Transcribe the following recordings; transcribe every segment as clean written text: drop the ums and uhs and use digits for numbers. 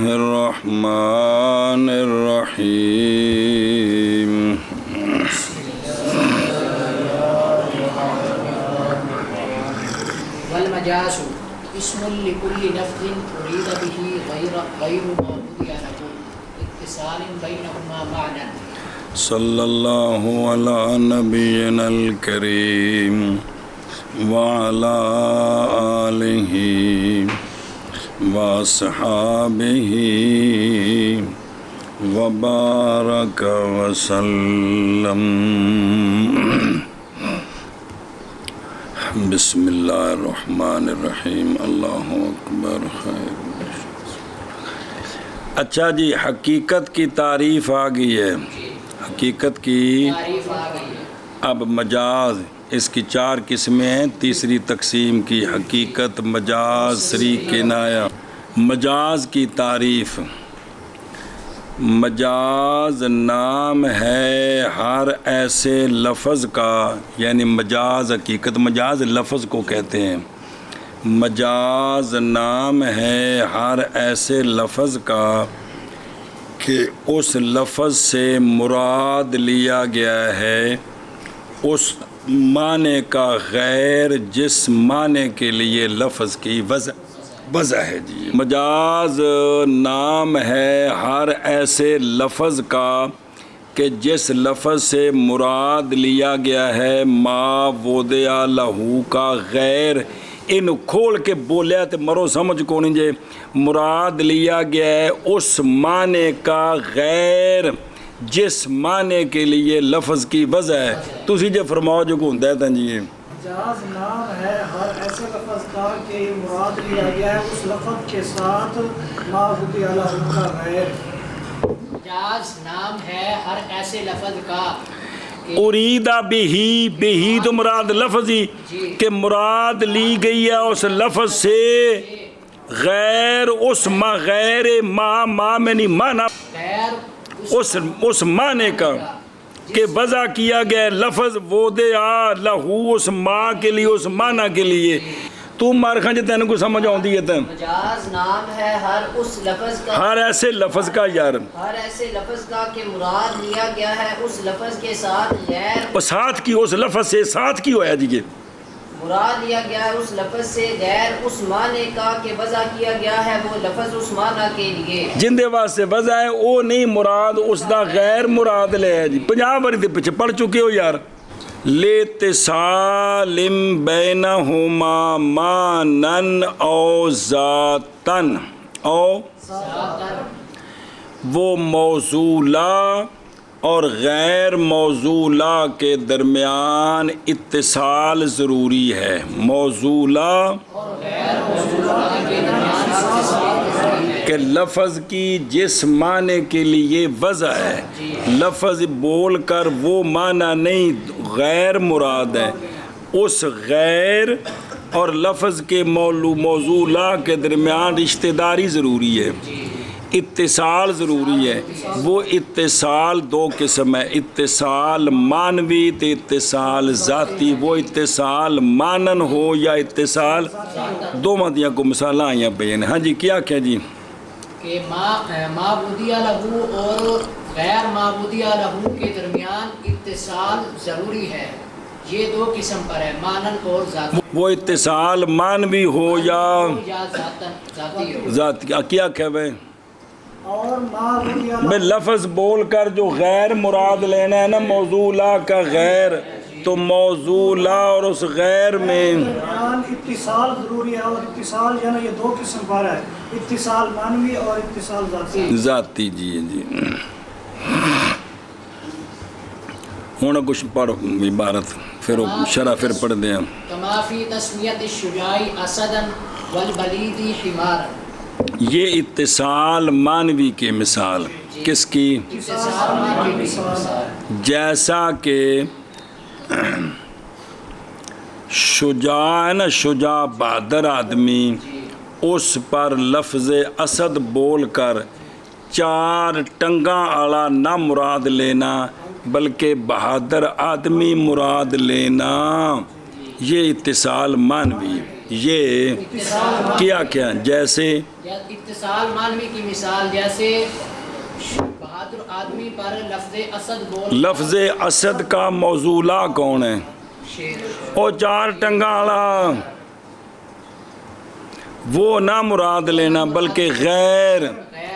الرحمن الرحيم والمجاز اسم لكل لفظ أريد به غير ما بني له اتصال بينهما معنى. صلی اللہ علی نبینا الکریم وعلی آلہ واصحابہ وبارک وسلم. بسم اللہ الرحمن الرحیم. اللہ اکبر. خیر. اچھا جی، حقیقت کی تعریف آ گئی ہے. حقیقت کی اب مجاز، اس کی 4 قسمیں ہیں. تیسری تقسیم کی حقیقت، مجاز، صریح کنایہ. مجاز کی تعریف: مجاز نام ہے ہر ایسے لفظ کا، یعنی مجاز حقیقت، مجاز لفظ کو کہتے ہیں. مجاز نام ہے ہر ایسے لفظ کا کہ اس لفظ سے مراد لیا گیا ہے اس معنی کا غیر جس معنی کے لیے لفظ کی وضع ہے. جی، مجاز نام ہے ہر ایسے لفظ کا کہ جس لفظ سے مراد لیا گیا ہے ما وضع لہو کا غیر. ان کھول کے بولیا تو مرو سمجھ کو نہیں جے. مراد لیا گیا ہے اس معنی کا غیر جس معنی کے لیے لفظ کی وضع ہے. تسی جے فرماؤ جو کو ہوندا ہے تاں جی. مجاز نام ہے ہر ایسے لفظ کا کہ مراد لیا گیا ہے اس لفظ کے ساتھ ما وضع لہو کا غیر. مجاز نام ہے ہر ایسے لفظ کا اریدہ بہی تو مراد لفظ ہی کہ مراد لی گئی ہے اس لفظ سے غیر اس غیر ما میں نہیں مانا اس معنی کا کہ وضع کیا گیا لفظ وضع لہو اس ماں کے لیے، اس معنی کے لیے. تو مارکھاں جے تینوں کو سمجھ آؤندی ہے تین. مجاز نام ہے ہر اس لفظ کا، ہر ایسے لفظ کا یار، ہر ایسے لفظ کا کہ مراد لیا گیا ہے اس لفظ کے ساتھ غیر. اور ساتھ کی اس لفظ سے ساتھ کی ہویا جی. مراد لیا گیا ہے اس لفظ سے غیر اس معنی کا کہ وضع کیا گیا ہے وہ لفظ اس معنی کے لیے. جن دے واسطے وضع ہے وہ نہیں مراد، اس دا غیر مراد لے ہے جی. 50 باری دے پیچھے پڑھ چکے ہو یار. لاتصال بینہما مانن او ذاتن او وہ موصولہ اور غیر موصولہ کے درمیان اتصال ضروری ہے. موصولہ کہ لفظ کی جس معنی کے لیے وضع ہے، لفظ بول کر وہ معنی نہیں، غیر مراد ہے. اس غیر اور لفظ کے موصولہ کے درمیان رشتہ داری ضروری ہے، اتصال ضروری ہے. وہ اتصال 2 قسم ہے، اتصال معنوی تے اتصال ذاتی. وہ اتصال مانن ہو یا اتصال دونوں دیاں کو مثال آئیاں پہ ہیں. ہاں جی، کیا کیا جی؟ کہ ما وضع لہو اور غیر ما وضع لہو کے درمیان اتصال ضروری ہے. یہ 2 قسم پر ہے، مانن اور ذاتی. وہ اتصال معنوی ہو یا ذاتی. کیا کہوے؟ اور ما وضع میں لفظ بول کر جو غیر مراد لینا ہے نا، موضوعہ کا غیر، تو موضوعہ اور اس غیر میں اتصال ضروری ہے. اور اتصال جو ہے نا یہ 2 قسم پر ہے، اتصال معنوی اور اتصال ذاتی. جی جی. ہونا کچھ پڑھ عبارت پھر شرح پھر پڑھ دیں. کما فی تسمیت الشجاع اسدا والبلید حمارا. یہ اتصال معنوی کی مثال کس کی؟ جیسا کہ شجاع ہے نا، شجاع بہادر آدمی، اس پر لفظ اسد بول کر 4 ٹنگاں آڑا نہ مراد لینا بلکہ بہادر آدمی مراد لینا، یہ اتصال معنوی ہے. یہ کیا کیا جیسے اتصال مانوی کی مثال جیسے بہادر آدمی پر لفظ اسد بول لفظ اسد کا موضوع کون ہے؟ شیر او چار ٹنگا والا، وہ نہ مراد لینا بلکہ غیر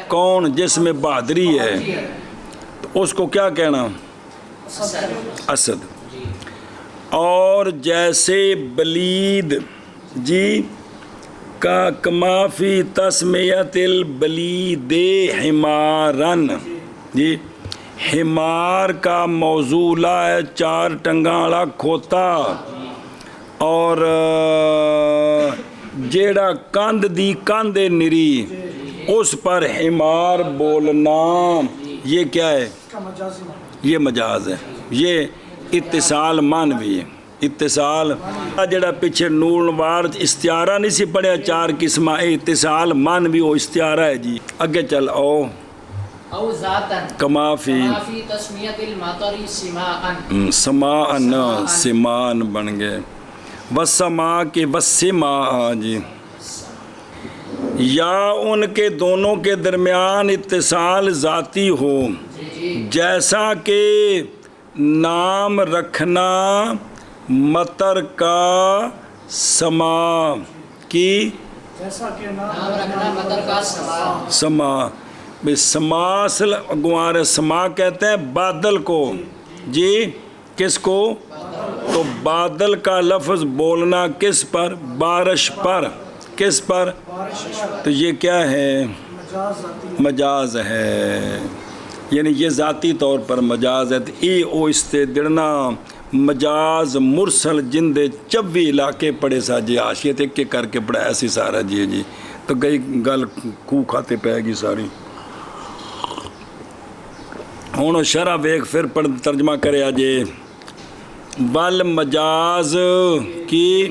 کون جس میں بہادری ہے، تو اس کو کیا کہنا؟ اسد۔ اور جیسے بلید جی کا کما فی تسمیت البلید حمارن جی، حمار کا موضوع ہے چار ٹنگا والا کھوتا، اور جیڑا کاند دی کاند نری اس پر حمار بولنا، یہ کیا ہے؟ یہ مجاز ہے، یہ اتصال مانوی ہے۔ اتصال جڑا پیچھے نور نوار استعارہ نہیں سی پڑھیا چار قسمہ، اتصال مانوی وہ استعارہ ہے جی۔ اگے چل او ذاتن کما فی تسمیت المطر سماءن، سماءن سمان بن گئے، وسما کے وسما جی، یا ان کے دونوں کے درمیان اتصال ذاتی ہو، جیسا کہ نام رکھنا مطر کا سما کی، جیسا کہ نام رکھنا مطر کا سما، سما بے سما اصل گوار سما کہتے ہیں بادل کو جی، کس کو؟ تو بادل کا لفظ بولنا کس پر؟ بارش پر، کس پر؟ تو یہ کیا ہے؟ مجاز ہے، یعنی یہ ذاتی طور پر مجاز ہے۔ تو ای او استے دڑنا مجاز مرسل جندے چوی علاقے پڑے سا جی، آشیت ایک کر کے پڑھا ایسی سارا جی جی، تو گئی گل کو کھاتے پہ گی ساری۔ ہوں شرح ویک پھر پڑھ ترجمہ کرے آجے، والمجاز کی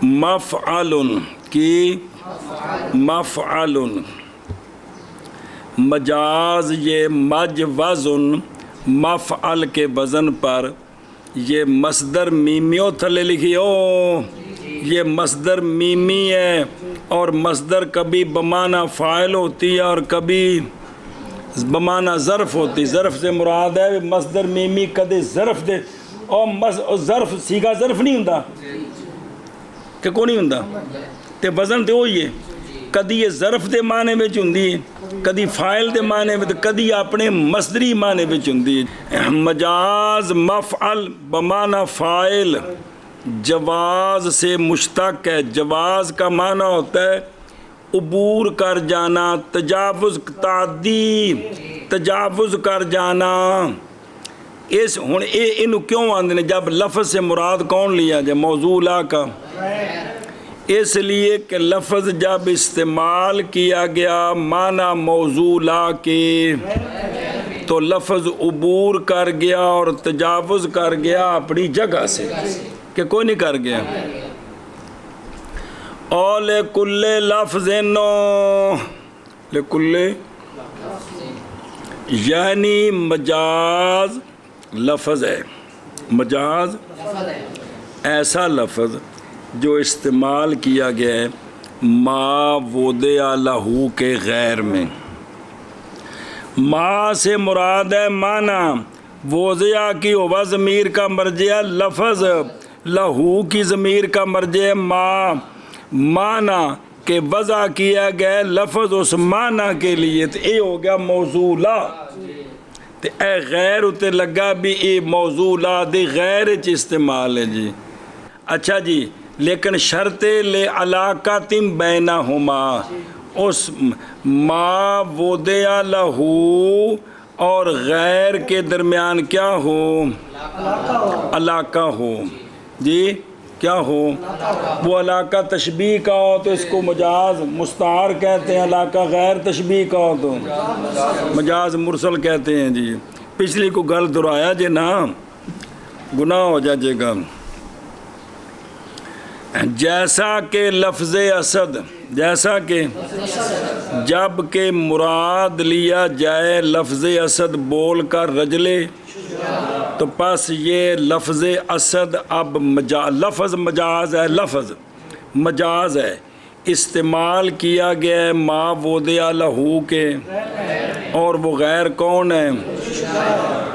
مفعل کی مفعل، مجاز یہ مجوزن مفعل کے وزن پر، یہ مصدر میمیوں تھلے لکھی ہو، یہ مصدر میمی ہے، اور مصدر کبھی بمانہ فاعل ہوتی ہے اور کبھی بمانہ ظرف ہوتی۔ ظرف سے مراد ہے مصدر میمی کدے ظرف دے، اور ظرف سیگا ظرف نہیں ہوندا کہ کو نہیں ہوندا، تے وزن تے ہوئی ہے، کدی یہ ظرف دے معنی میں ہوندی ہے، کدی فاعل دے معنی میں، کدی اپنے مصدری معنی میں ہوندی ہے۔ مجاز مفعل بمعنی فاعل، جواز سے مشتق ہے، جواز کا معنی ہوتا ہے عبور کر جانا، تجاوز تعدی، تجاوز کر جانا۔ اس ہن انہوں کیوں آندے نے؟ جب لفظ سے مراد کون لیا جائے؟ موضوع لا کا، اس لیے کہ لفظ جب استعمال کیا گیا معنی موضوع لا کے، تو لفظ عبور کر گیا اور تجاوز کر گیا اپنی جگہ سے، کہ کوئی نہیں کر گیا۔ اور لکل لفظ لکل یعنی مجاز لفظ ہے، مجاز ایسا لفظ جو استعمال کیا گیا ہے ما وضع لہو کے غیر میں۔ ما سے مراد ہے معنی، وضع کی ہوا ضمیر کا مرجع لفظ، لہو کی ضمیر کا مرجع ما، معنی کہ وضع کیا گیا لفظ اس معنی کے لیے، تو اے ہو گیا موضوع لا۔ تو اے غیر اتے لگا بھی اے موضوع لا دے غیر چ استعمال ہے جی۔ اچھا جی، لیکن شرط لے علاقات بینہما، اس ما وضع لہو اور غیر کے درمیان کیا ہو؟ علاقہ ہو جی، کیا ہو؟ وہ علاقہ تشبیہ کا ہو تو اس کو مجاز مستعار کہتے ہیں، علاقہ غیر تشبیہ کا ہو تو مجاز مرسل کہتے ہیں جی۔ پچھلی کو گل دہرایا جے نا گناہ ہو جائے گا۔ جیسا کہ لفظ اسد، جیسا کہ جب کہ مراد لیا جائے لفظ اسد بول کر رجلے، تو تو پس یہ لفظ اسد اب لفظ مجاز ہے، لفظ مجاز ہے، استعمال کیا گیا ہے ما وضع لہو کے، اور وہ غیر کون ہے؟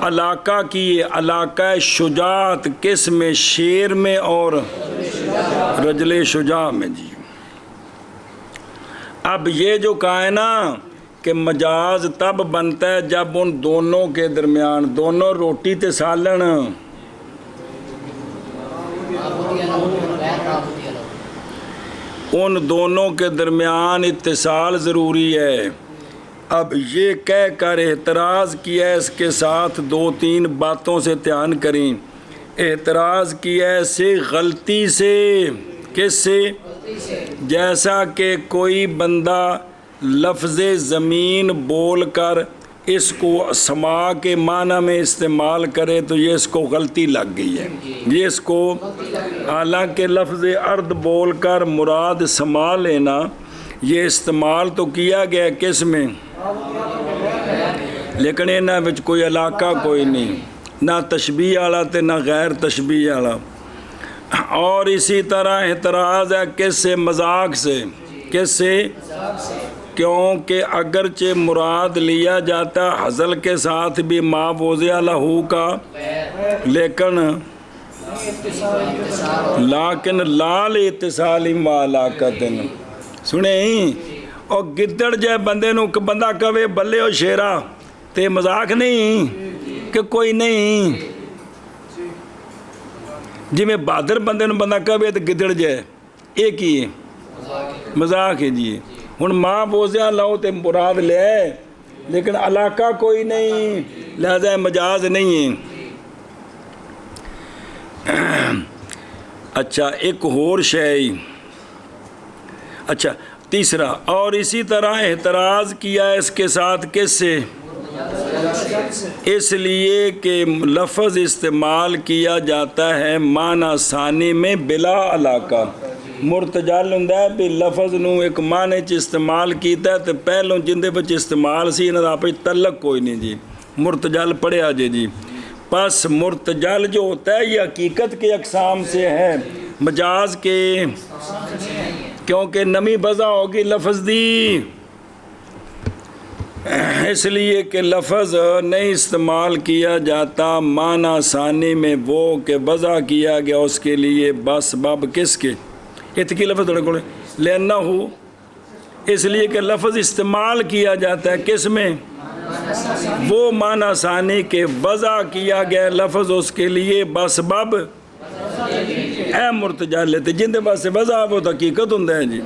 علاقہ کی، علاقہ شجاعت کس میں؟ شیر میں اور رجل شجاع میں جی۔ اب یہ جو کہا ہے نا کہ مجاز تب بنتا ہے جب ان دونوں کے درمیان، دونوں روٹی تے سالن، ان دونوں کے درمیان اتصال ضروری ہے۔ اب یہ کہہ کر اعتراض کیا ہے، اس کے ساتھ 2-3 باتوں سے دھیان کریں۔ اعتراض کیا ہے سے غلطی سے، کس سے؟ جیسا کہ کوئی بندہ لفظ زمین بول کر اس کو سما کے معنی میں استعمال کرے تو یہ اس کو غلطی لگ گئی ہے، یہ اس کو، حالانکہ لفظ ارض بول کر مراد سما لینا، یہ استعمال تو کیا گیا کس میں؟ لیکن انہاں وچ کوئی علاقہ کوئی نہیں، نہ تشبیہ والا تے نہ غیر تشبیہ والا۔ اور اسی طرح اعتراض ہے کس سے؟ مذاق سے۔ کس سے؟ کیونکہ اگرچہ مراد لیا جاتا حضل کے ساتھ بھی ما وضع لہو کا، لیکن لال اتصال و علاقت، سنیں اور گدڑ جے بندے نو بندہ کہے بلے او شیرا تے مذاق نہیں کہ کوئی نہیں، جی میں بہادر بندے نو بندہ کہے تو گدڑ جے، ایک ہی مذاق ہے جی۔ ہن ماں بوزیاں لاؤ تے مراد لے، لیکن علاقہ کوئی نہیں، لہذا مجاز نہیں ہے۔ اچھا ایک اور شے، اچھا تیسرا، اور اسی طرح اعتراض کیا ہے اس کے ساتھ کس سے؟ اس لیے کہ لفظ استعمال کیا جاتا ہے معنی ثانی میں بلا علاقہ، مرتجل ہوں بھی لفظ نو ایک معنی چ استعمال کیتا ہے تو پہلوں جندے بچ استعمال سی انہاں دا آپس تعلق کوئی نہیں جی، مرتجل پڑھیا جی۔ پس مرتجل جو ہوتا ہے یہ حقیقت کے اقسام سے ہے، مجاز کے، کیونکہ نمی بضع ہوگی لفظ دی، اس لیے کہ لفظ نہیں استعمال کیا جاتا معنی ثانی میں وہ کہ وضع کیا گیا اس کے لیے بس باب کس کے؟ اتکی لفظ تھوڑے کو لینا ہو، اس لیے کہ لفظ استعمال کیا جاتا ہے کس میں؟ وہ معنی ثانی کے وضع کیا گیا لفظ اس کے لیے بس باب اے مرتجل لیتے جن دے پاس سے وضع وہ تو حقیقت ہوں ہے جی۔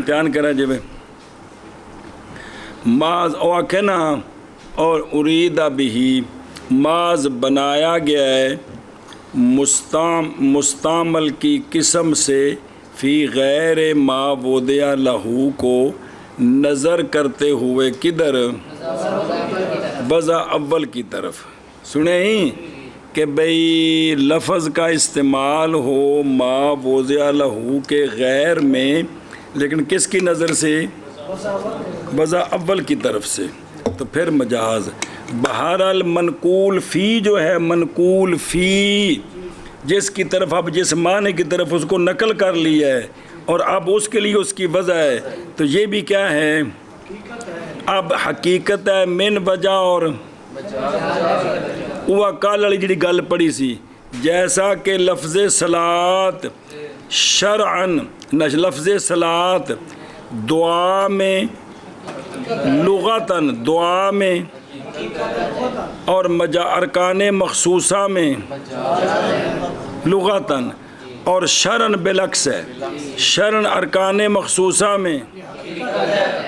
دھیان کرا جی ماز اوکے نا، اور اریدہ بھی ماز بنایا گیا ہے مستعمل کی قسم سے فی غیر ما وضع لہو کو نظر کرتے ہوئے کدھر؟ وضع اول کی طرف۔ سنیں ہی کہ بھئی لفظ کا استعمال ہو ما وضع لہو کے غیر میں، لیکن کس کی نظر سے؟ وضع اول کی طرف سے، تو پھر مجاز۔ بہرحال منقول فی جو ہے، منقول فی جس کی طرف اب جس معنی کی طرف اس کو نقل کر لیا ہے اور اب اس کے لیے اس کی وضع ہے، تو یہ بھی کیا ہے؟ اب حقیقت ہے من وجہ اور وہ کال والی جڑی گل پڑی سی، جیسا کہ لفظ صلاۃ شرعن، لفظ صلاۃ دعا میں، لغتاً دعا میں، اور ارکان مخصوصہ میں لغتاً، اور شرعن بالعکس ہے، شرعن ارکان مخصوصہ میں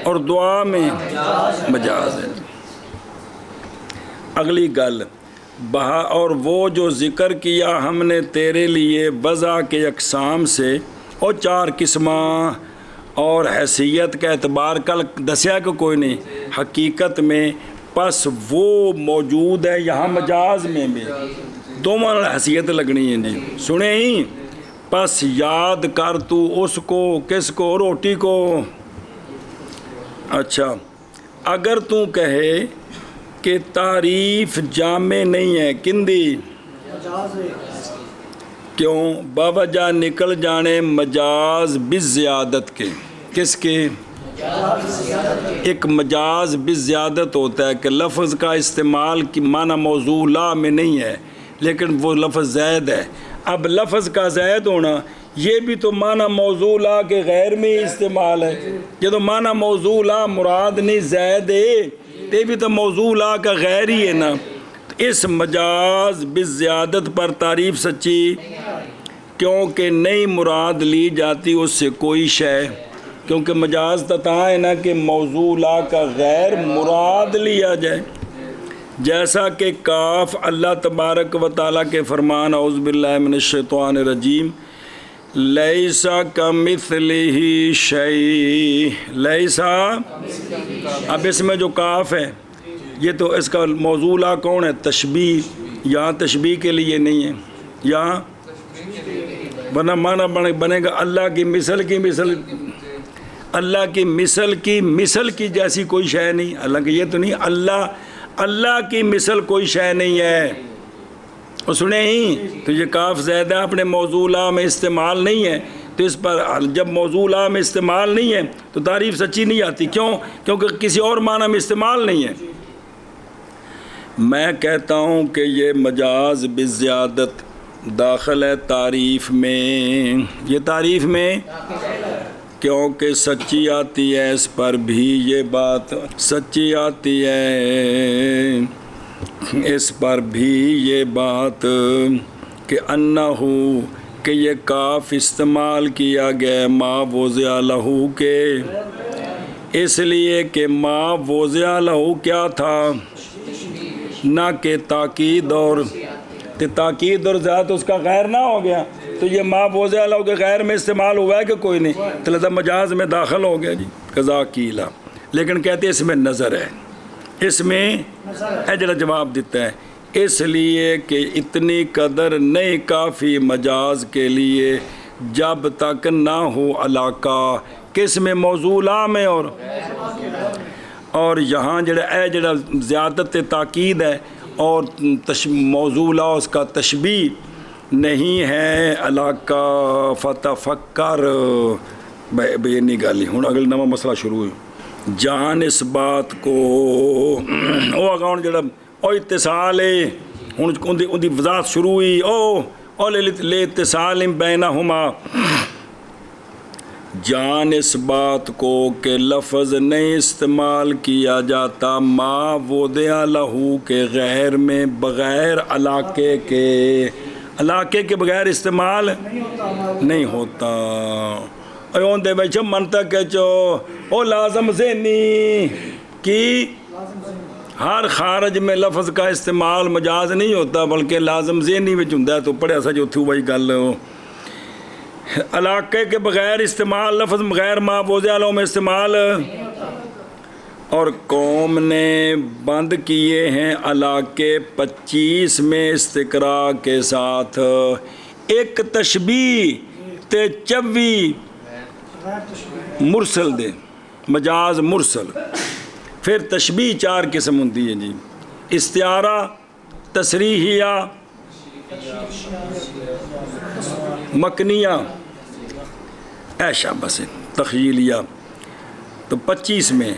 اور دعا میں مجاز ہے۔ اگلی گل اور وہ جو ذکر کیا ہم نے تیرے لیے وضع کے اقسام سے، اور 4 قسماں اور حیثیت کا اعتبار کل دسیا کہ کوئی نہیں، حقیقت میں پس وہ موجود ہے یہاں مجاز میں بھی، دونوں حیثیت لگنی ہے جی۔ سنیں ہی پس یاد کر تو اس کو، کس کو؟ روٹی کو۔ اچھا اگر تو کہے کہ تعریف جامع نہیں ہے کندی مجاز ہے کیوں باوجہ نکل جانے مجاز بزیادت کے کس کے ایک مجاز بزیادت ہوتا ہے کہ لفظ کا استعمال کی معنی موضوع لا میں نہیں ہے لیکن وہ لفظ زید ہے. اب لفظ کا زید ہونا یہ بھی تو معنی موضوع لا کے غیر میں ہی استعمال ہے. یہ تو معنی موضوع لا مراد نہیں زید ہے یہ بھی تو موضوع لا کا غیر ہی ہے نا. اس مجاز بزیادت پر تعریف سچی کیونکہ نہیں مراد لی جاتی اس سے کوئی شے کیونکہ مجاز تتا ہے نا کہ موضوع لا کا غیر مراد لیا جائے. جیسا کہ کاف اللہ تبارک و تعالیٰ کے فرمان اعوذ باللہ من الشیطان الرجیم لیسا کمثلہ شیء لیسا. اب اس میں جو کاف ہے یہ تو اس کا موضوع لا کون ہے تشبیہ. یہاں تشبیہ کے لیے نہیں ہے یہاں ورنہ معنی بنے گا اللہ کی مثل اللہ کی مثل کی جیسی کوئی شے نہیں. اللہ کہ یہ تو نہیں اللہ کی مثل کوئی شے نہیں ہے. اور سنے ہی تو یہ کاف زیادہ اپنے موضوع لا میں استعمال نہیں ہے تو اس پر جب موضوع لا میں استعمال نہیں ہے تو تعریف سچی نہیں آتی. کیوں؟ کیونکہ کسی اور معنی میں استعمال نہیں ہے. میں کہتا ہوں کہ یہ مجاز بزیادت داخل ہے تعریف میں. یہ تعریف میں کیونکہ سچی آتی ہے اس پر بھی یہ بات سچی آتی ہے اس پر بھی یہ بات کہ انہو کہ یہ کاف استعمال کیا گیا ما وضع لہو کے اس لیے کہ ما وضع لہو کیا تھا نہ کہ تاکید اور تاکید اور زیادہ اس کا غیر نہ ہو گیا تو یہ ما وضع لہو کے غیر میں استعمال ہوا ہے کہ کوئی نہیں تو لہذا مجاز میں داخل ہو گیا جی قضا کیلا. لیکن کہتے ہیں اس میں نظر ہے اس میں اجرا جواب دیتا ہے اس لیے کہ اتنی قدر نہیں کافی مجاز کے لیے جب تک نہ ہو علاقہ کس میں موضوع لا میں اور یہاں جڑا زیادت تاکید ہے اور موضوع لا اس کا تشبیہ نہیں ہے علاقہ فتفکر بے نہیں گالی. ہوں اگلا نواں مسئلہ شروع ہوئی جان اس بات کو او اگاؤں جڑا او اتصال ہے ہوں ان دی وضاحت شروع ہوئی او لے اتصال بینہما جان اس بات کو کہ لفظ نہیں استعمال کیا جاتا ما وضع لہو کے غیر میں بغیر علاقے کے بغیر استعمال نہیں ہوتا. اون دے بچ منطق کہ چو او لازم ذہنی کی ہر خارج میں لفظ کا استعمال مجاز نہیں ہوتا بلکہ لازم ذہنی میں ہوندا ہے تو پڑھیا سا جو تھی وہی گل علاقے کے بغیر استعمال لفظ غیر ما وضع لہو میں استعمال. اور قوم نے بند کیے ہیں علاقے 25 میں استقرا کے ساتھ ایک تشبیہ تے 24 مرسل دے مجاز مرسل. پھر تشبیہ 4 قسم ہوتی ہے جی استعارہ تصریحیہ مکنیہ ایشا بس تخیلیہ. تو 25 میں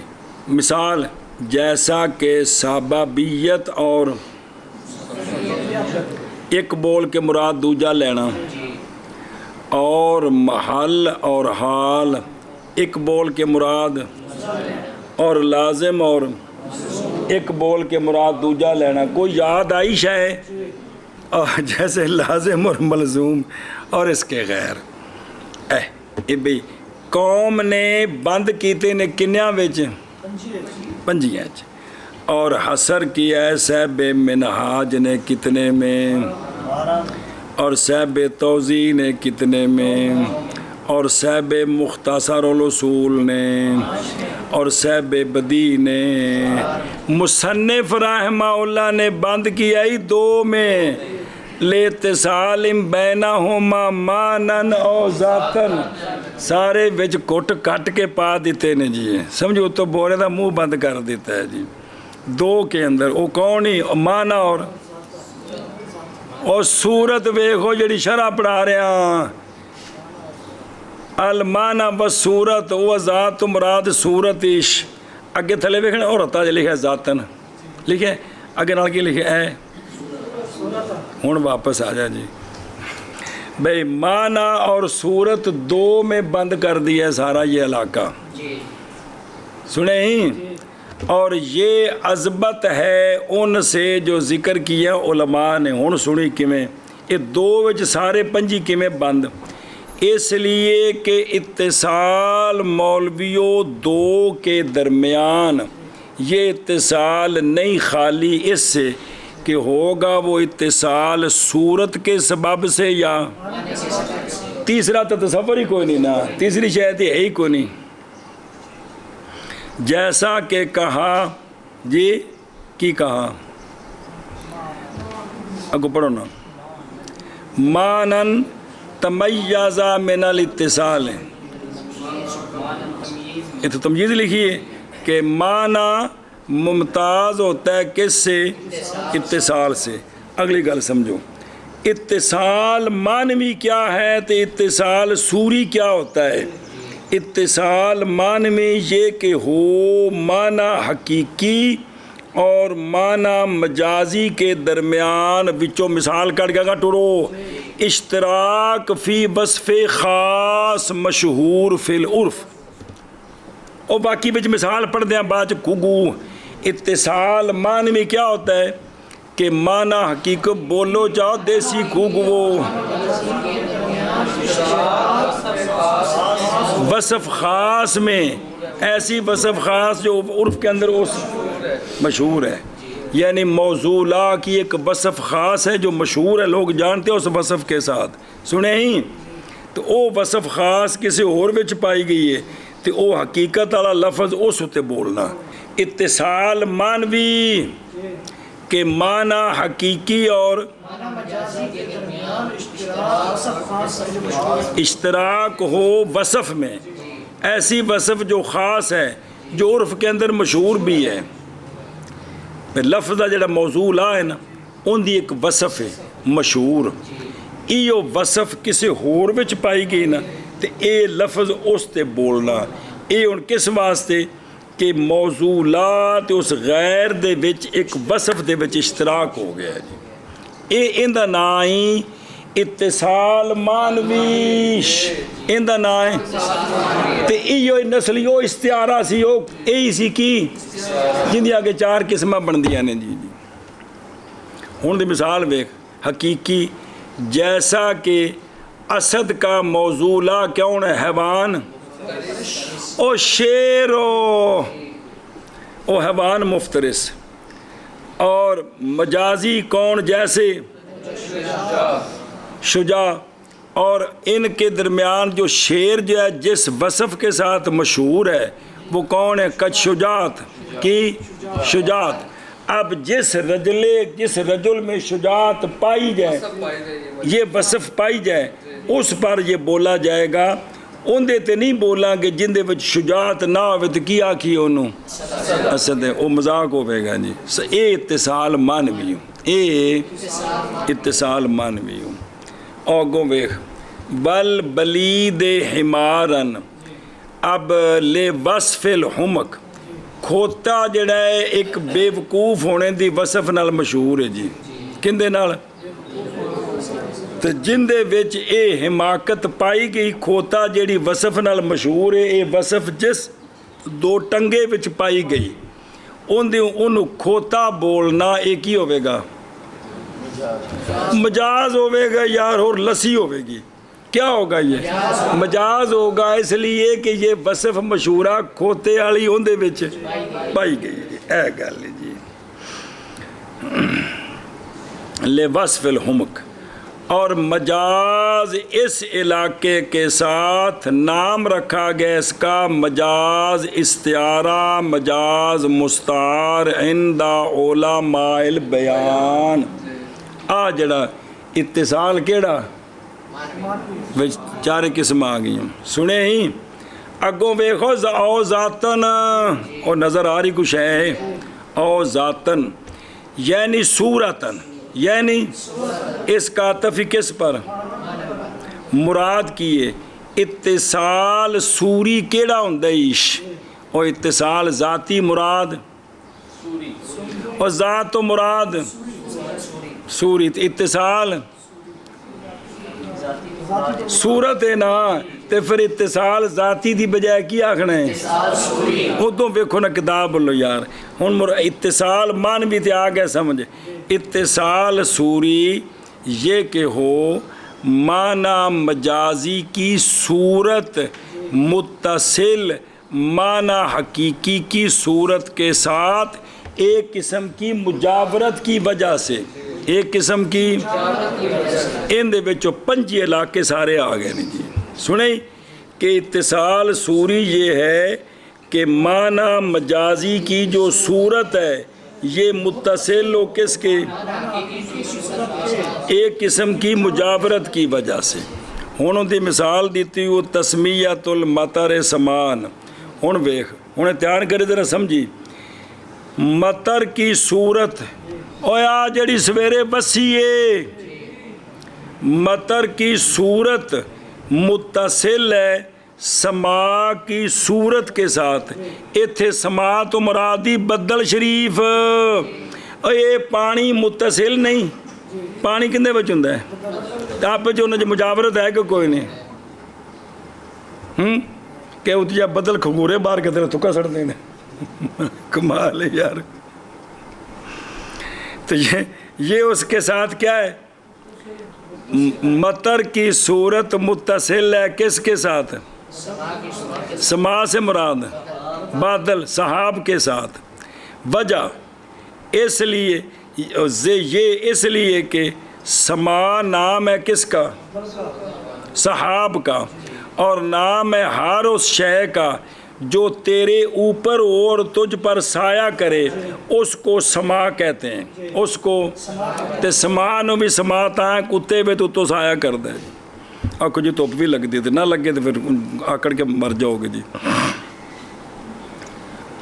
مثال جیسا کہ سببیت اور ایک بول کے مراد دوجا لینا اور محل اور حال ایک بول کے مراد اور لازم اور ایک بول کے مراد دوجا لینا. کوئی یاد آئی شے اور جیسے لازم اور ملزوم اور اس کے غیر بھئی قوم نے بند کیتے نے کنیاں وچ پنجیاں اور حسر کیا ہے صاحب منہاج نے کتنے میں اور صاحب توضیح نے کتنے میں اور صاحب مختصر الاصول نے اور صاحب بدی نے. مصنف رحمہ اللہ نے بند کیا ہی 2 میں لیتصال بینہما مانن او ذاتن سارے وچ کٹ کے پا دیتے نے جی سمجھو تو بورے دا منہ بند کر دیتا ہے جی. دو کے اندر وہ کون ہی مانا اور صورت ویکھو جڑی شرح پڑھا رہے ہیں المانا و صورت و ذات مراد صورت عش اگے تھلے ویکھنا اور رتا لکھا ذاتن لکھے اگے نال کی لکھے ہے ہوں واپس آ جا جی بھائی مانا اور صورت دو میں بند کر دیا سارا یہ علاقہ سنے ہی اور یہ عظمت ہے ان سے جو ذکر کیا علماء نے ہوں سنی کیویں یہ دو وچ سارے پنجی کیویں بند اس لیے کہ اتصال مولویوں دو کے درمیان یہ اتصال نہیں خالی اس سے کہ ہوگا وہ اتصال صورت کے سبب سے یا تیسرا تو تصور ہی کوئی نہیں نا تیسری شاید ہے ہی کوئی نہیں جیسا کہ کہا جی کی کہا اگو پڑھو نا مانن تمیزہ من الاتصال یہ تو تمیز لکھی ہے کہ مانا ممتاز ہوتا ہے کس سے اتصال سے اگلی گل سمجھو اتصال مانوی کیا ہے تو اتصال سوری کیا ہوتا ہے اتصال مانوی یہ کہ ہو مانا حقیقی اور مانا مجازی کے درمیان وچوں مثال کر گا ٹرو اشتراک فی وصف خاص مشہور فی العرف اور باقی بچ مثال پڑھ دیں بعد کگو اتصال مانوی کیا ہوتا ہے کہ مانا حقیقت بولو جاؤ دیسی کگو وصف خاص میں ایسی وصف خاص جو عرف کے اندر اس مشہور ہے یعنی موضوع کی ایک وصف خاص ہے جو مشہور ہے لوگ جانتے ہیں اس وصف کے ساتھ سنے ہی تو وہ وصف خاص کسی اور وچ پائی گئی ہے تو وہ حقیقت والا لفظ اس ہوتے بولنا اتصال مانوی کہ معنی حقیقی اور اشتراک ہو وصف میں ایسی وصف جو خاص ہے جو عرف کے اندر مشہور بھی ہے لفظ کا جڑا موضوع ہے نا ان دی ایک وصف ہے مشہور ایو وصف کسی ہور وچ پائی گئی نا تو اے لفظ اس تے بولنا اے ان کس واسطے کہ موضوعات اس غیر دے وچ ایک وصف دے وچ اشتراک ہو گیا جی اے اندہ نائی اتصال مانویش اندہ نائی تے ایو نسلیو استعارہ سی ہو اے سی کی جن دی آگے چار قسمہ بن دیا نے جی ہون دی مثال بیک حقیقی جیسا کہ اسد کا موضوع کیوں ہے حیوان او شیر او حیوان مفترس اور مجازی کون جیسے شجاع اور ان کے درمیان جو شیر جو ہے جس وصف کے ساتھ مشہور ہے وہ کون ہے کچھ شجاعت کی شجاعت اب جس رجل میں شجاعت پائی جائے یہ وصف پائی جائے اس پر یہ بولا جائے گا ان دے تے نہیں بولاں گے جن دے وچ شجاعت نہ ہوئے تو کیا کی انہوں اسد ہے وہ مذاق ہوئے گا جی اے اتصال مانوی ہوں اے اتصال مانوی ہوں اوگوں ویخ بل بلید حمارن اب لے وصف الحمق کھوتا جڑا ہے ایک بے وقوف ہونے دی وصف نال مشہور ہے جی کن دے نال تو جن دے وچ اے حماقت پائی گئی کھوتا جیڑی وصف نال مشہور ہے اے وصف جس دو ٹنگے وچ پائی گئی ان کھوتا بولنا ایک ہی ہوئے گا مجاز ہوئے گا یار اور لسی ہوئے گی کیا ہوگا یہ مجاز ہوگا اس لیے کہ یہ وصف مشہورہ کھوتے والی ان دے وچ پائی گئی اے گل جی لے وصف الحمق اور مجاز اس علاقے کے ساتھ نام رکھا گیا اس کا مجاز استعارہ مجاز مستعار عند علماء البیان جڑا اتصال کیڑا چار قسم آ گئی سنے ہی اگوں ویکھو او ذاتن اور نظر آ رہی کچھ ہے او ذاتن یعنی صورتن، یعنی اس کا عطف کس پر؟ مراد کیے اتصال سوری کیڑا ہوندا عیش، اور اتصال ذاتی مراد اور ذات و مراد سوری، اتصال صورت ہے نا، تے پھر اتصال ذاتی دی بجائے کی آکھنا ہے؟ ادوں ویکھو نا کتاب بولو یار، ہن اتصال مانوی تے آ گئے سمجھ۔ اتصال سوری یہ کہ ہو معنی مجازی کی صورت متصل معنی حقیقی کی صورت کے ساتھ ایک قسم کی مجاورت کی وجہ سے، ایک قسم کی ان دے وچوں 5 علاقے سارے آ گئے نہیں جی سنیں کہ اتصال سوری یہ ہے کہ معنی مجازی کی جو صورت ہے یہ متصل ہو کس کے؟ ایک قسم کی مجاورت کی وجہ سے۔ ہن دی مثال دیتی وہ تسمیت المطر سمان، ہن ویکھ ہن دھیان کرے ذرا سمجھی، مطر کی صورت اویا جڑی سویرے بسی ہے، مطر کی صورت متصل ہے سما کی صورت کے ساتھ، ایتھے سما تو مرادی بدل شریف، یہ پانی متصل نہیں، پانی کندے بچ ہوندا ہے آپ جو انہیں مجاورت ہے کہ کوئی نہیں، کہ اتنے جب بدل کھگورے باہر کے طرح تھکا سڑ دینے کمال ہے یار۔ تو یہ اس کے ساتھ کیا ہے؟ مطر کی صورت متصل ہے کس کے ساتھ؟ سما سے مراد بادل سحاب کے ساتھ، وجہ اس لیے یہ اس لیے کہ سما نام ہے کس کا؟ سحاب کا، اور نام ہے ہر اس شے کا جو تیرے اوپر اور تجھ پر سایہ کرے، اس کو سما کہتے ہیں، اس کو تے سما نو بھی سما تا ہے کتے بھی تو سایہ کر دے، آکھو جی دھوپ بھی لگ دی تھی، نہ لگے تو پھر آکڑ کے مر جاؤ گے جی۔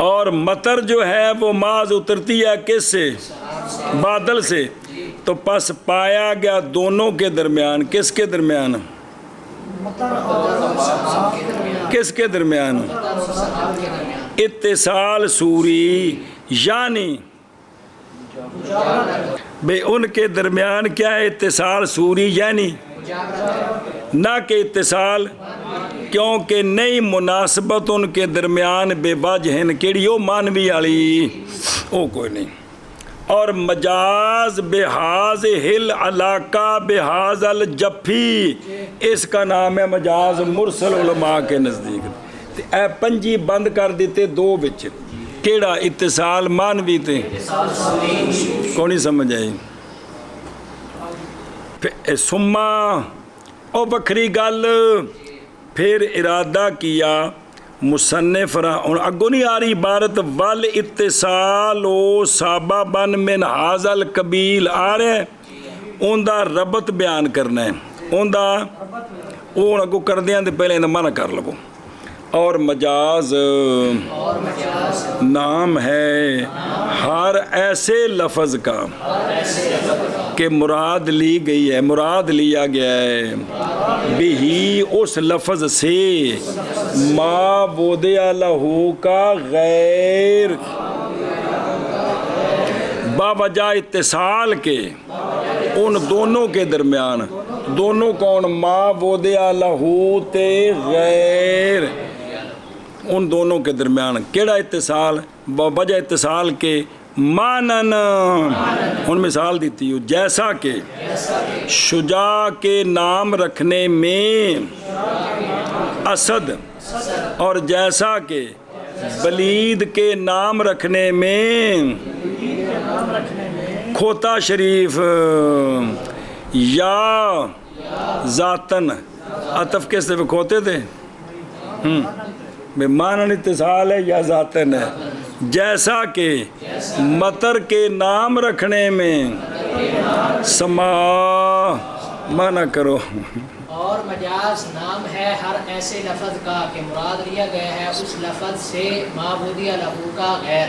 اور مطر جو ہے وہ ماز اترتی ہے کس سے؟ بادل سے، تو پس پایا گیا دونوں کے درمیان، کس کے درمیان؟ کس کے درمیان؟ اتصال سوری، یعنی بے ان کے درمیان کیا ہے؟ اتصال سوری یعنی نہ کہ اتصال، کیونکہ نئی مناسبت ان کے درمیان بے وجہ کیڑی او مانوی والی او کوئی نہیں۔ اور مجاز بحاظ ہل علاقہ بحاظ الجفی، اس کا نام ہے مجاز مرسل علماء کے نزدیک۔ اے 5 بند کر دیتے 2 وچ، کیڑا؟ اتصال مانوی تے کونی سمجھ آئی؟ سما او بکھری گل، پھر ارادہ کیا مصنف اگو نہیں آ رہی عبارت ول اتصال و سببن من ھذا القبیل آ رہا ہے، اون دا ربط بیان کرنا ہے، اون دا اون اگو کردیاں تے پہلے اندا معنی کر لو۔ اور مجاز نام ہے ہر ایسے لفظ کا کہ مراد لی گئی ہے، مراد لیا گیا ہے بھی اس لفظ سے ما وضع لہو کا غیر، باوجہ اتصال کے ان دونوں کے درمیان، دونوں کون؟ ما وضع لہو تے غیر، ان دونوں کے درمیان کیڑا اتصال؟ وجہ اتصال کے مانن، ان مثال دیتی ہوں جیسا کہ شجاع کے نام رکھنے میں اسد، اور جیسا کہ بلید کے نام رکھنے میں کھوتا شریف، یا ذاتن عطف کس سے کھوتے تھے بے مانن اتصال ہے یا ذاتن ہے، جیسا کہ مطر کے نام رکھنے میں سما مانا کرو۔ اور مجاز نام ہے ہر ایسے لفظ کا کہ مراد لیا گیا ہے اس لفظ سے ما وضع لہو کا غیر،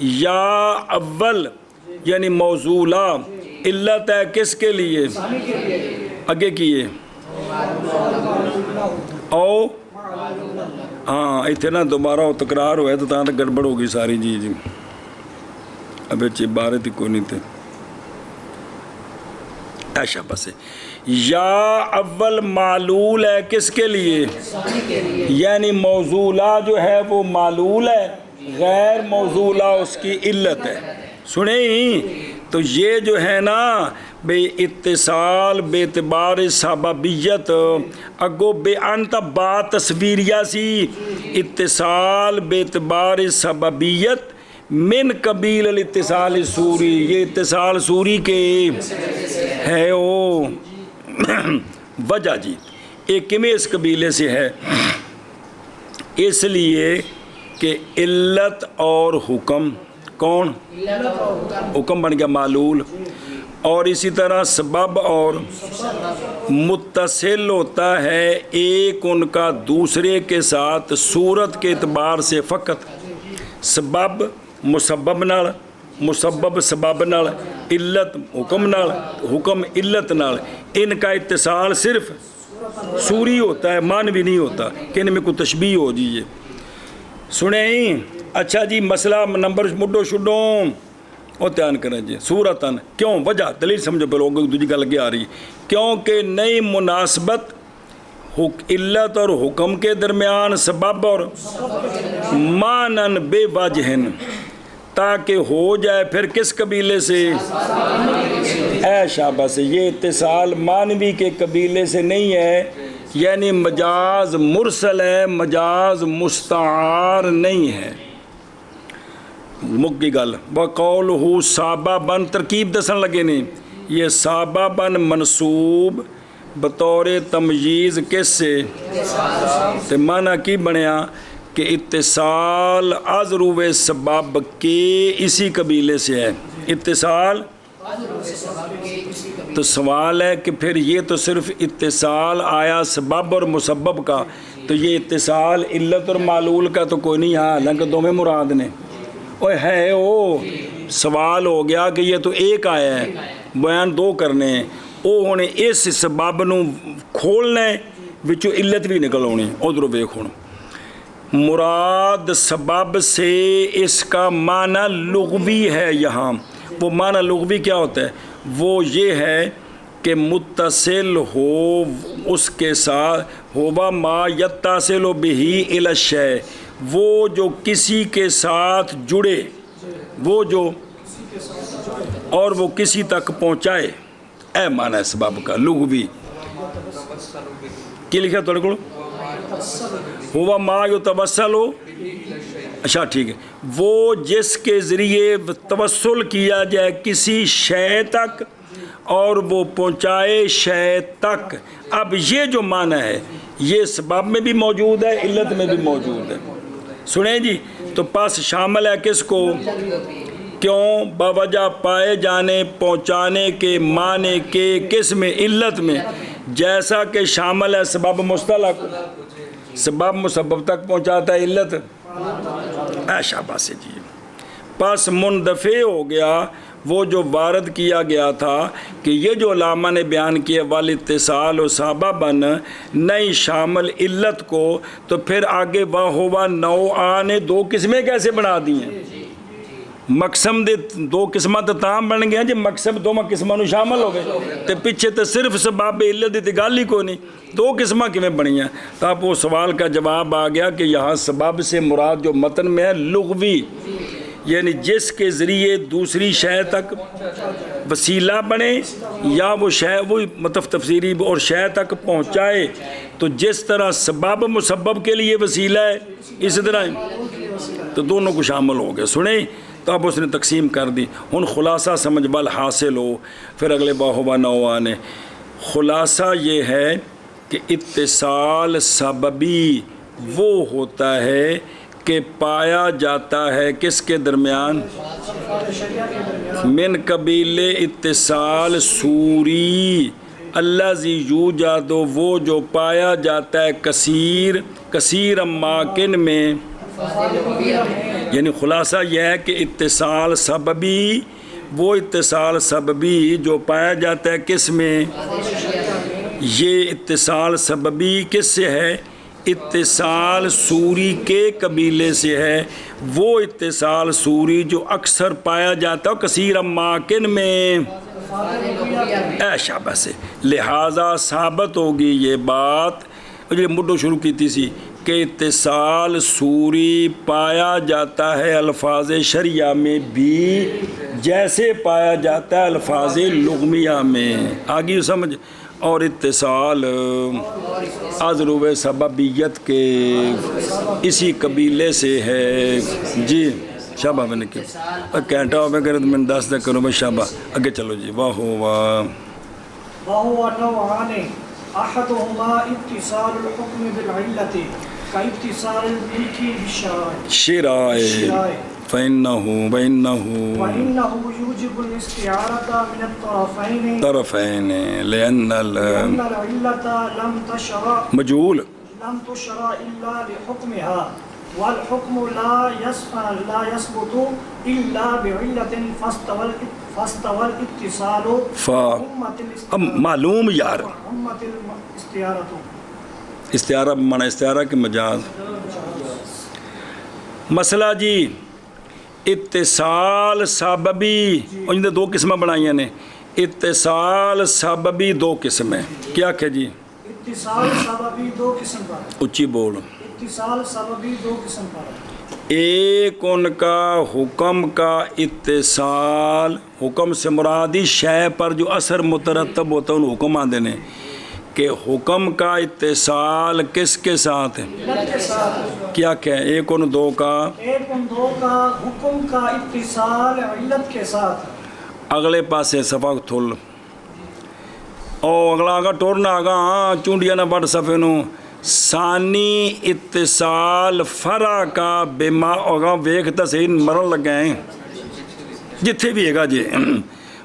یا اول یعنی موصولہ علت ہے کس کے لیے؟ آگے کیے او ہاں اتنا دوبارہ تکرار ہوا ہے تو تاں تک گڑبڑ ہوگی ساری جی اب عبارت ہی کوئی نہیں تھے ایشا بس یا اول معلول ہے کس کے لیے؟ یعنی موصولہ جو ہے وہ معلول ہے، غیر موصولہ اس کی علت ہے. سنیں تو یہ جو ہے نا بے اتصال بے اعتبار سببیت اگو بے انت با تصویریہ سی اتصال بے اعتبار سببیت من قبیل الاتصال سوری، یہ اتصال سوری کے ہے او وجہ جی ایک میں اس قبیلے سے ہے، اس لیے کہ علت اور حکم کون؟ حکم بن گیا معلول، اور اسی طرح سبب اور متصل ہوتا ہے ایک ان کا دوسرے کے ساتھ صورت کے اعتبار سے فقط. سبب مسبب نال، مسبب سبب نال، علت حکم نال، حکم علت نال، ان کا اتصال صرف سوری ہوتا ہے، معنوی نہیں ہوتا کہ ان میں کوئی تشبیہ ہو جیے. سنیں اچھا جی مسئلہ نمبر مڈو شڈوں اور دھیان کریں جی صورتاً کیوں وجہ دلیل سمجھو پہ لوگوں کی دوسری گل اگے آ رہی کیونکہ نئی مناسبت علت اور حکم کے درمیان سبب اور مانن بے وجہن تاکہ ہو جائے پھر کس قبیلے سے؟ اے شاباش، یہ اتصال مانوی کے قبیلے سے نہیں ہے، یعنی مجاز مرسل ہے، مجاز مستعار نہیں ہے. مکی گل وقولہ سابباً ترکیب دسن لگے نہیں، یہ سابباً منصوب بطور تمییز کس سے؟ تے معنی کی بنیا کہ اتصال از روے سبب کے اسی قبیلے سے ہے. اتصال تو سوال ہے کہ پھر یہ تو صرف اتصال آیا سبب اور مسبب کا، تو یہ اتصال علت اور معلول کا تو کوئی نہیں ہے، حالانکہ دو میں مراد نے اوہ ہے او سوال ہو گیا کہ یہ تو ایک آیا ہے، بیان دو کرنے ہیں، او ہونے اس سبب نو کھولنا ہے وچو علت بھی نکل ہونی. ادھر ویکھ ہن مراد سبب سے اس کا معنی لغوی ہے. یہاں وہ معنی لغوی کیا ہوتا ہے؟ وہ یہ ہے کہ متصل ہو اس کے ساتھ ہوا ما یتصل بہ الی الشیء، وہ جو کسی کے ساتھ جڑے، وہ جو اور وہ کسی تک پہنچائے، اے معنی ہے سبب کا لغوی. کی لکھا تھوڑے کو؟ ہوا ما یتوسل، اچھا ٹھیک ہے، وہ جس کے ذریعے توسل کیا جائے کسی شے تک اور وہ پہنچائے شے تک. اب یہ جو معنی ہے یہ سبب میں بھی موجود ہے، علت میں بھی موجود ہے. سنیں جی تو پس شامل ہے کس کو؟ کیوں؟ باوجہ پائے جانے پہنچانے کے معنی کے کس میں؟ علت میں. جیسا کہ شامل ہے سبب مستلق، سبب مسبب تک پہنچاتا ہے علت. شاباش جی. پس مندفع ہو گیا وہ جو وارد کیا گیا تھا کہ یہ جو علامہ نے بیان کیا والاتصال و سبباً نہیں شامل علت کو، تو پھر آگے ہوا نوعان نے دو قسمیں کیسے بنا دی ہیں؟ مقسم دے دو قسمہ تو تاں بن گیا جی مقسم دو قسمہ نو شامل ہو گئے، تے پیچھے تے صرف سبب علت دی گل ہی کوئی نہیں، دو قسمہ کیویں بنی ہیں؟ تو اب وہ سوال کا جواب آ گیا کہ یہاں سبب سے مراد جو متن میں ہے لغوی، یعنی جس کے ذریعے دوسری شے تک وسیلہ بنے یا وہ شے وہی مطلب تفسیری اور شے تک پہنچائے. تو جس طرح سبب مسبب کے لیے وسیلہ ہے اسی طرح تو دونوں کو شامل ہو گئے. سنیں تو اب اس نے تقسیم کر دی. ہن خلاصہ سمجھ بل حاصل ہو، پھر اگلے باہوا نوعان. خلاصہ یہ ہے کہ اتصال سببی وہ ہوتا ہے کہ پایا جاتا ہے کس کے درمیان؟ من قبیل اتصال سوری الذی یوجد، وہ جو پایا جاتا ہے کثیر اماکن میں یعنی خلاصہ یہ ہے کہ اتصال سببی وہ اتصال سببی جو پایا جاتا ہے کس میں؟ یہ اتصال سببی کس سے ہے؟ اتصال سوری کے قبیلے سے ہے، وہ اتصال سوری جو اکثر پایا جاتا ہے کثیر اماکن میں اے شابہ سے، لہٰذا ثابت ہوگی یہ بات جو مڈو شروع کی تھی سی کہ اتصال سوری پایا جاتا ہے الفاظ شرعیہ میں بھی جیسے پایا جاتا ہے الفاظ لغویہ میں، آگے سمجھ؟ اور اتصال عذر و سببیت کے اسی قبیلے سے ہے جی۔ شابہ میں نے کیا کینٹا ہو میں کرے تو میں 10 تک کروں میں شابہ آگے چلو جی۔ واہ واہ وهو نوعان احدهما اتصال الحكم بالعلة كاتصال الملك بالشرائع فإنه وإنه يوجب الاستعارة من الطرفين طرفين لأن العلة لم تشرع مجهول إلا لحكمها والحكم لا يثبت إلا بعلة فاستوى الاتصال اب معلوم یار استعارہ معنی استعارہ کے مجاز مسئلہ جی اتصال سببی ان دو قسمیں بنائیاں نے، اتصال سببی دو قسمیں کیا کہ جی؟ اتصال سببی دو قسم پر اچھی بول۔ اتصال سببی دو قسم پر ایک ان کا حکم کا اتصال، حکم سے مرادی شے پر جو اثر مترتب ہوتا ہے ان حکم آندے نے کہ حکم کا اتصال کس کے ساتھ ہے؟ کیا کہ ایک ان دو کا حکم کا اتصال علت کے ساتھ اگلے پاسے صفحہ تھل او اگلا آگا ٹورنا آگا ہاں چونڈیا نہ بڑھ صفحے نو ثانی اتصال فرع کا بما ہوگا ویکھتا صحیح مرن لگ گئے ہیں جتھے بھی ہے گا جی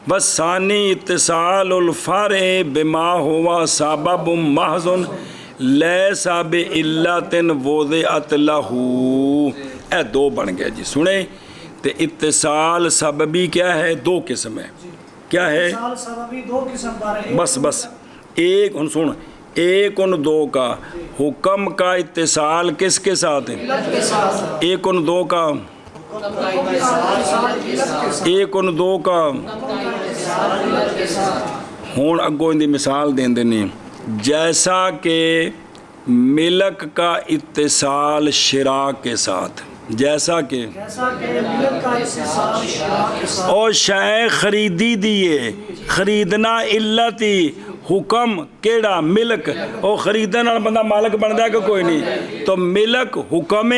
بس ثانی اتصال الفرع بما ہوا سبب محض لیس بعلت وضعت لہو، اے دو بن گئے جی سنیں تے اتصال سببی کیا ہے؟ دو قسم ہے، کیا ہے؟ اتصال سببی دو قسم پر ہے، بس ایک ان سن ایک ان دو کا حکم کا اتصال کس کے ساتھ ہے؟ ایک ان دو کا ایک ان دو کا ہون اگو ان دی مثال دین دینی جیسا کہ ملک کا اتصال شراء کے ساتھ، جیسا کہ اور شے خریدی دیئے خریدنا علتی حکم کیڑا ملک اور خریدنا بندہ مالک بن جائے گا کوئی نہیں تو ملک حکم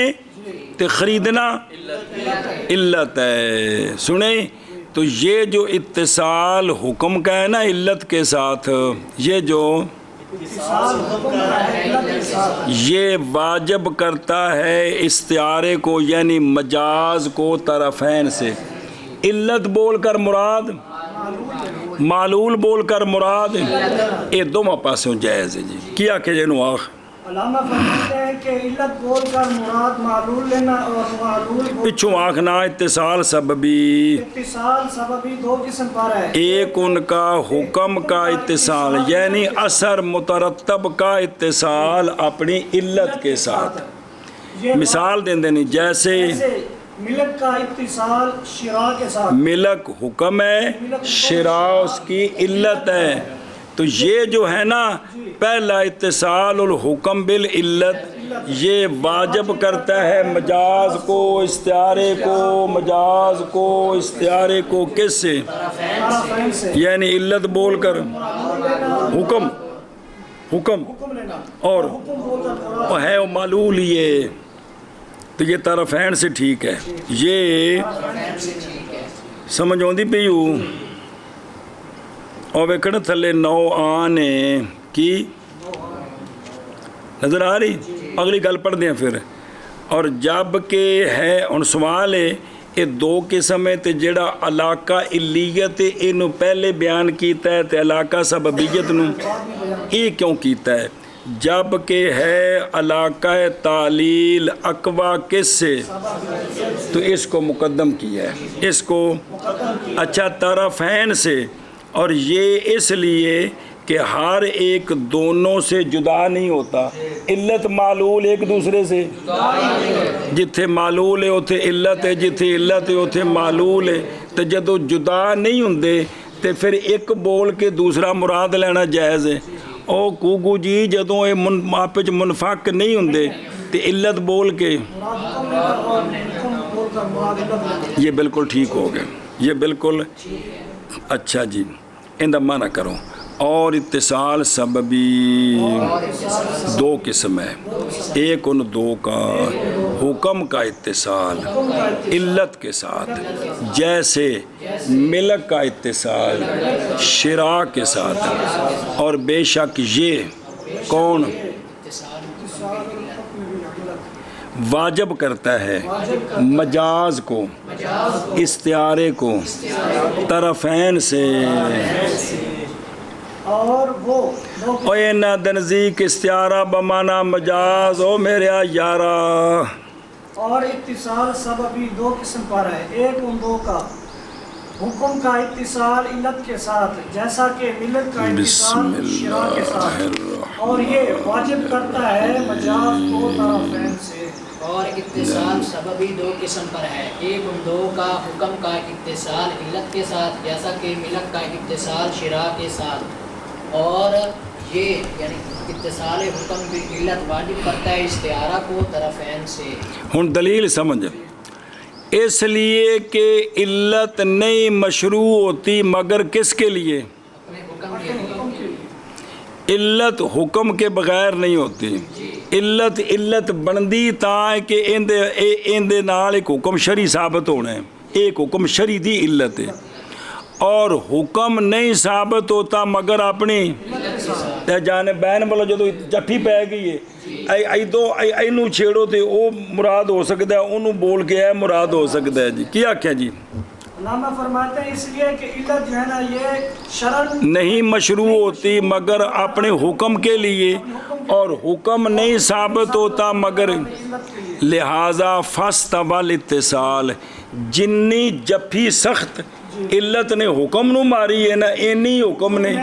تے خریدنا علت ہے سنیں تو یہ جو اتصال حکم کا ہے نا علت کے ساتھ یہ جو یہ واجب کرتا ہے استعارے کو یعنی مجاز کو طرفین سے علت بول کر مراد معلول بول کر مراد یہ دو پاسوں جائز ہے جی کیا کہ جنو آخ علامہ فرماتے ہیں کہ علت بول کر مراد معلول لینا اور معلول پچھوں آنکھنا اتصال سببی دو قسم پر ہے، ایک ان کا حکم کا اتصال یعنی اثر مترتب کا اتصال اپنی علت کے ساتھ مثال دیں دینی جیسے ملک کا اتصال شراء کے ساتھ، ملک حکم ہے شراء اس کی علت ہے تو یہ جو ہے نا پہلا اتصال الحکم بالعلت یہ واجب کرتا ہے مجاز کو استعارے کو مجاز کو استعارے کو کس سے یعنی علت بول کر حکم حکم اور ہے معلول یہ تو یہ طرفین سے ٹھیک ہے یہ سمجھ آندی پیو اور ویکھن تھلے نو آنے کی نظر آ رہی اگلی گل پڑھ دیں پھر اور جب کہ ہے ان سوال ہے یہ دو قسم ہے تے جڑا علاقہ علیت انہوں پہلے بیان کیتا ہے تے علاقہ سببیت نوں یہ کیوں کیتا ہے جب کہ ہے علاقہ تعلیل اقوا کس سے، تو اس کو مقدم کیا ہے، اس کو اچھا طرفین سے، اور یہ اس لیے کہ ہر ایک دونوں سے جدا نہیں ہوتا، علت معلول ایک دوسرے سے، جتھے معلول ہے اتھے علت ہے، جتھے علت ہے اتھے معلول ہے، تو جدو جدا نہیں ہوندے تے پھر ایک بول کے دوسرا مراد لینا جائز ہے۔ او کوگو جی جدوں یہ آپس وچ منفک نہیں ہوندے تے علت بول کے، یہ بالکل ٹھیک ہو گئے، یہ بالکل اچھا جی، اندہ معنی کرو۔ اور اتصال سببی دو قسم ہے، ایک ان دو کا حکم کا اتصال علت کے ساتھ، جیسے ملک کا اتصال شراء کے ساتھ، اور بے شک یہ کون واجب کرتا ہے مجاز کو، استعارے کو طرفین سے، اور وہ اوے نہ نزدیک استعارہ بمانا مجاز، او میرے یارا۔ اور اتصال سببی دو قسم پر ہے، ایک ان دو کا حکم کا اتصال علت کے ساتھ، جیسا کہ ملت کا اتصال شراء کے ساتھ، اور یہ واجب کرتا ہے مجاز کو طرفین سے۔ اور اتصال سببی دو قسم پر ہے، ایک ان دو کا حکم کا اتصال علت کے ساتھ، جیسا کہ ملک کا اتصال شراء کے ساتھ، اور یہ یعنی اتصال حکم بھی علت واجب کرتا ہے استعارہ کو طرفین سے۔ ہن دلیل سمجھ، اس لیے کہ علت نہیں مشروع ہوتی مگر کس کے لیے؟ اپنے حکم کے لیے۔ علت حکم کے بغیر نہیں ہوتی، علت بندی تا ہے کہ اندے نال ایک حکم شرعی ثابت ہونا ہے، ایک حکم شرعی دی علت ہے، اور حکم نہیں ثابت ہوتا مگر اپنی جانے بین بولو جدو جفی پہ گئی ہے اینو چھیڑو تے او مراد ہو سکتا ہے، انہوں بول کے ہے مراد ہو سکتا ہے۔ جی کیا کیا جی علامہ فرماتے ہیں اس لیے کہ علت جو ہے نا یہ شرعاً نہیں مشروع ہوتی مگر اپنے حکم کے لیے، اور حکم نہیں ثابت ہوتا مگر لہذا فاستبل اتصال، جنی جفی سخت علت نے حکم نو ماری ہے نا اینی حکم نے،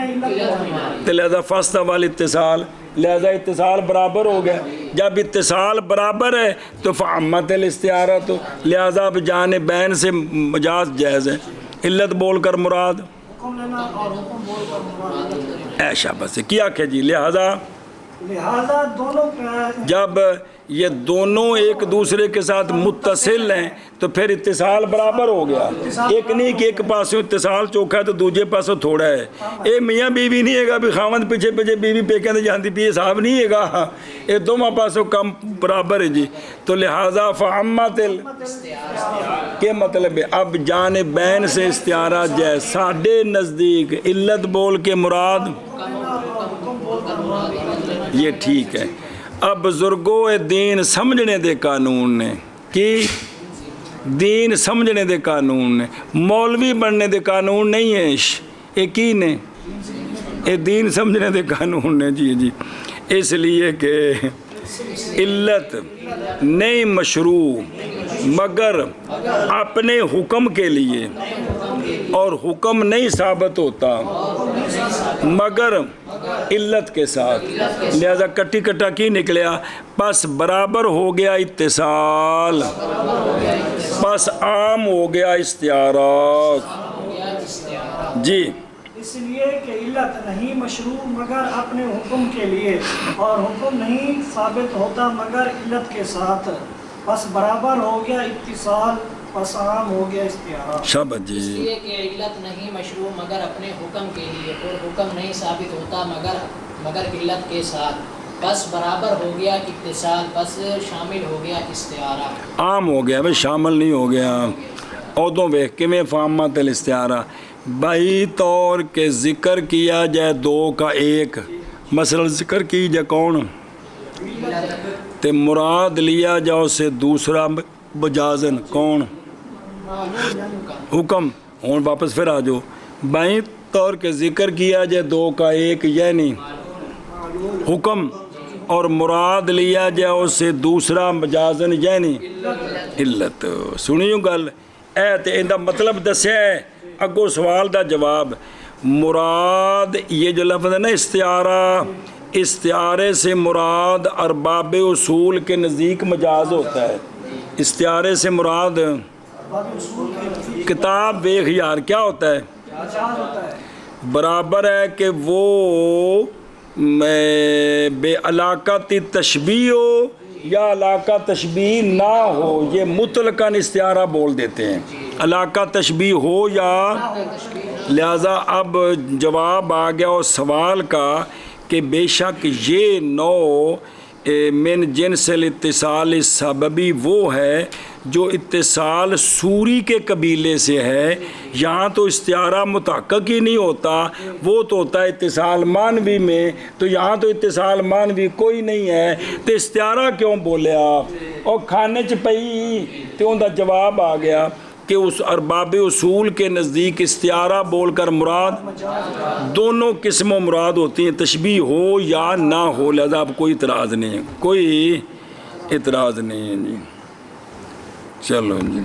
تو لہذا فاستبل اتصال، لہذا اتصال برابر ہو گیا۔ جب اتصال برابر ہے تو فعمت الاستعارہ، تو لہذا بجانبین سے مجاز جائز ہے، علت بول کر مراد حکم لینا اور حکم بول کر مراد۔ ایشا بس کیا کہ جی لہذا دونوں جب یہ دونوں ایک دوسرے کے ساتھ متصل ہیں تو پھر اتصال برابر ہو گیا، ایک نہیں کہ ایک پاسوں اتصال چوکھا ہے تو دوجے پاسوں تھوڑا ہے، اے میاں بیوی نہیں ہے گا بھی خاوند پیچھے پیچھے بیوی پہ کہتے جانتی پی صاحب نہیں ہے گا، یہ دونوں پاسوں کم برابر ہے جی، تو لہذا فعمت کے مطلب ہے اب جانبین سے استعارہ جائے، ساڈے نزدیک علت بول کے مراد یہ ٹھیک ہے۔ اب بزرگوں دین سمجھنے دے قانون نے کی دین سمجھنے دے قانون نے، مولوی بننے دے قانون نہیں ہے، یہ کی نے یہ دین سمجھنے دے قانون نے جی جی، اس لیے کہ علت نہیں مشروع مگر اپنے حکم کے لیے، اور حکم نہیں ثابت ہوتا مگر علت کے ساتھ، لہذا کٹی کٹا کی نکلیا، پس برابر ہو گیا اتصال، پس عام ہو گیا استعارہ جی۔ اس لیے کہ علت نہیں مشروع مگر اپنے حکم کے لیے، اور حکم نہیں ثابت ہوتا مگر علت کے ساتھ، پس برابر ہو گیا اتصال، پس عام ہو گیا استعارہ۔ شابت جی۔ اس لیے کہ علت نہیں مشروع مگر اپنے حکم کے لیے، اور حکم نہیں ثابت ہوتا مگر علت کے ساتھ، پس برابر ہو گیا اتصال، پس شامل ہو گیا استعارہ، عام ہو گیا، بھئی شامل نہیں ہو گیا۔ عہدوں ویخ کے میں فامت الاستعارہ بھائی طور کے ذکر کیا جائے دو کا ایک، مثلا ذکر کی جائے کون تے مراد لیا جاؤ سے دوسرا بجازن کون حکم، ہون واپس پھر آ جاؤ بھائی طور کے ذکر کیا جائے دو کا ایک، یعنی حکم اور مراد لیا جائے اس سے دوسرا مجازن یعنی علت. سنیو گل اے تے ان دا مطلب دسیا ہے. اگو سوال دا جواب. مراد یہ جو لفظ ہے نا استعارہ، استعارے سے مراد ارباب اصول کے نزدیک مجاز ہوتا ہے. استعارے سے مراد کتاب ویخ یار کیا ہوتا ہے؟ مجاز ہوتا ہے. برابر ہے کہ وہ بے علاقت تشبیہ ہو یا علاقہ تشبیہ نہ ہو، یہ مطلقاً استعارہ بول دیتے ہیں. علاقہ تشبیہ ہو یا، لہذا اب جواب آ گیا اس سوال کا کہ بے شک یہ نوع من جنس الاتصال سببی وہ ہے جو اتصال سوری کے قبیلے سے ہے. یہاں تو استعارہ متحقق ہی نہیں ہوتا، وہ تو ہوتا ہے اتصال معنوی میں، تو یہاں تو اتصال معنوی کوئی نہیں ہے، تو استعارہ کیوں بولے آپ؟ اور کھانے چ پئی تو ان کا جواب آ گیا کہ اس ارباب اصول کے نزدیک استعارہ بول کر مراد دونوں قسموں مراد ہوتی ہیں، تشبیہ ہو یا نہ ہو. لہذا اب کوئی اعتراض نہیں ہے، کوئی اعتراض نہیں ہے جی. چلو جی.